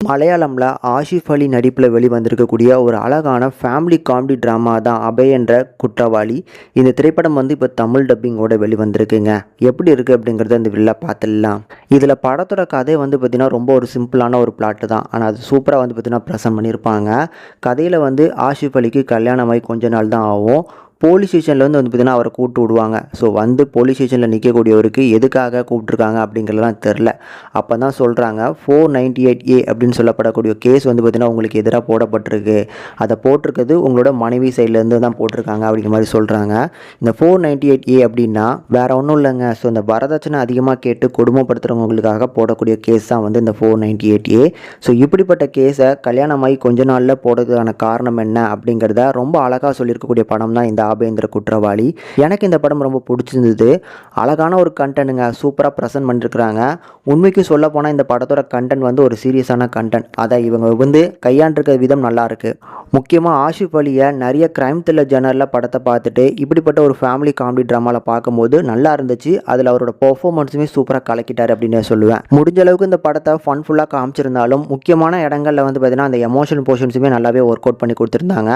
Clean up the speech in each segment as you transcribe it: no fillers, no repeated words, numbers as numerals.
மலையாளம்ல ஆஷிஃப் அலி நடிப்பில் வெளிவந்திருக்கக்கூடிய ஒரு அழகான ஃபேமிலி காமெடி ட்ராமா தான் அபய் என்ற குற்றவாளி. இந்த திரைப்படம் இப்போ தமிழ் டப்பிங்கோட வெளிவந்திருக்குங்க. எப்படி இருக்குது அப்படிங்கிறத இந்த வீடியோவில் பார்த்துடலாம். இதில் படத்தோட கதை பார்த்திங்கன்னா ரொம்ப ஒரு சிம்பிளான ஒரு பிளாட்டு தான். ஆனால் அது சூப்பராக பார்த்திங்கன்னா ப்ரெசென்ட் பண்ணியிருப்பாங்க. கதையில் ஆஷிஃப் அலிக்கு கல்யாணமாகி கொஞ்ச நாள் தான் ஆகும். போலீஸ் ஸ்டேஷனில் பார்த்திங்கன்னா அவரை கூப்பிட்டு விடுவாங்க. ஸோ போலீஸ் ஸ்டேஷனில் நிற்கக்கூடியவருக்கு எதுக்காக கூப்பிட்ருக்காங்க அப்படிங்கிறதுலாம் தெரில. அப்போ தான் சொல்கிறாங்க 498A அப்படின்னு சொல்லப்படக்கூடிய கேஸ் பார்த்திங்கன்னா உங்களுக்கு எதிராக போடப்பட்டிருக்கு. அதை போட்டிருக்கிறது உங்களோட மனைவி சைட்லேருந்து தான் போட்டிருக்காங்க அப்படிங்கிற மாதிரி சொல்கிறாங்க. இந்த 498A அப்படின்னா வேறு ஒன்றும் இல்லைங்க. ஸோ இந்த வரதட்சணை அதிகமாக கேட்டு கொடுமைப்படுத்துகிறவங்களுக்காக போடக்கூடிய கேஸ் தான் இந்த 498A. ஸோ இப்படிப்பட்ட கேஸை கல்யாணமாகி கொஞ்ச நாளில் போடுறதுக்கான காரணம் என்ன அப்படிங்கிறத ரொம்ப அழகாக சொல்லியிருக்கக்கூடிய படம் தான் இந்த ஆபேந்திர குற்றவாளி. எனக்கு இந்த படம் ரொம்ப பிடிச்சிருந்தது. அழகான ஒரு கண்டென்ட்டுங்க. சூப்பராக ப்ரெசென்ட் பண்ணியிருக்கிறாங்க. உண்மைக்கு சொல்ல போனால் இந்த படத்தோட கண்டென்ட் ஒரு சீரியஸான கண்டென்ட். அதை இவங்க கையாண்டிருக்க விதம் நல்லாயிருக்கு. முக்கியமாக ஆஷிஃப் அலியை நிறைய கிரைம் த்ரில்லர் ஜெனரில் படத்தை பார்த்துட்டு இப்படிப்பட்ட ஒரு ஃபேமிலி காமெடி ட்ராமாவில் பார்க்கும்போது நல்லா இருந்துச்சு. அதில் அவரோட பெர்ஃபார்மன்ஸுமே சூப்பராக கலக்கிட்டார் அப்படின்னு சொல்லுவேன். முடிஞ்ச அளவுக்கு இந்த படத்தை ஃபன்ஃபுல்லாக காமிச்சிருந்தாலும் முக்கியமான இடங்களில் பார்த்தீங்கன்னா அந்த எமோஷனல் போர்ஷன்ஸுமே நல்லாவே ஒர்க் அவுட் பண்ணி கொடுத்துருந்தாங்க.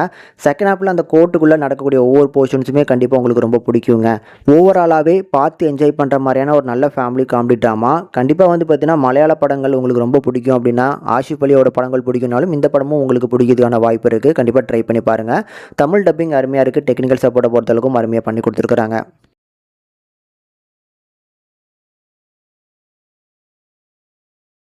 செகண்ட் ஹாப்பில் அந்த கோர்ட்டுக்குள்ளே நடக்கக்கூடிய ஒவ்வொரு போர்ஷன்ஸுமே கண்டிப்பாக உங்களுக்கு ரொம்ப பிடிக்குங்க. ஓவராலாகவே பார்த்து என்ஜாய் பண்ணுற மாதிரியான ஒரு நல்ல ஃபேமிலி காமெடி ட்ராமா. கண்டிப்பாக பார்த்தீங்கன்னா மலையாள படங்கள் உங்களுக்கு ரொம்ப பிடிக்கும் அப்படின்னா ஆஷிஃப் அலியோட படங்கள் பிடிக்கும்னாலும் இந்த படமும் உங்களுக்கு பிடிக்கிறதுக்கான வாய்ப்பு இருக்குது. கண்டிப்பாக ட்ரை பண்ணி பாருங்கள். தமிழ் டப்பிங் அருமையாக இருக்குது. டெக்னிக்கல் சப்போர்ட்டை பொறுத்தளவுக்கும் அருமையாக பண்ணி கொடுத்துருக்குறாங்க.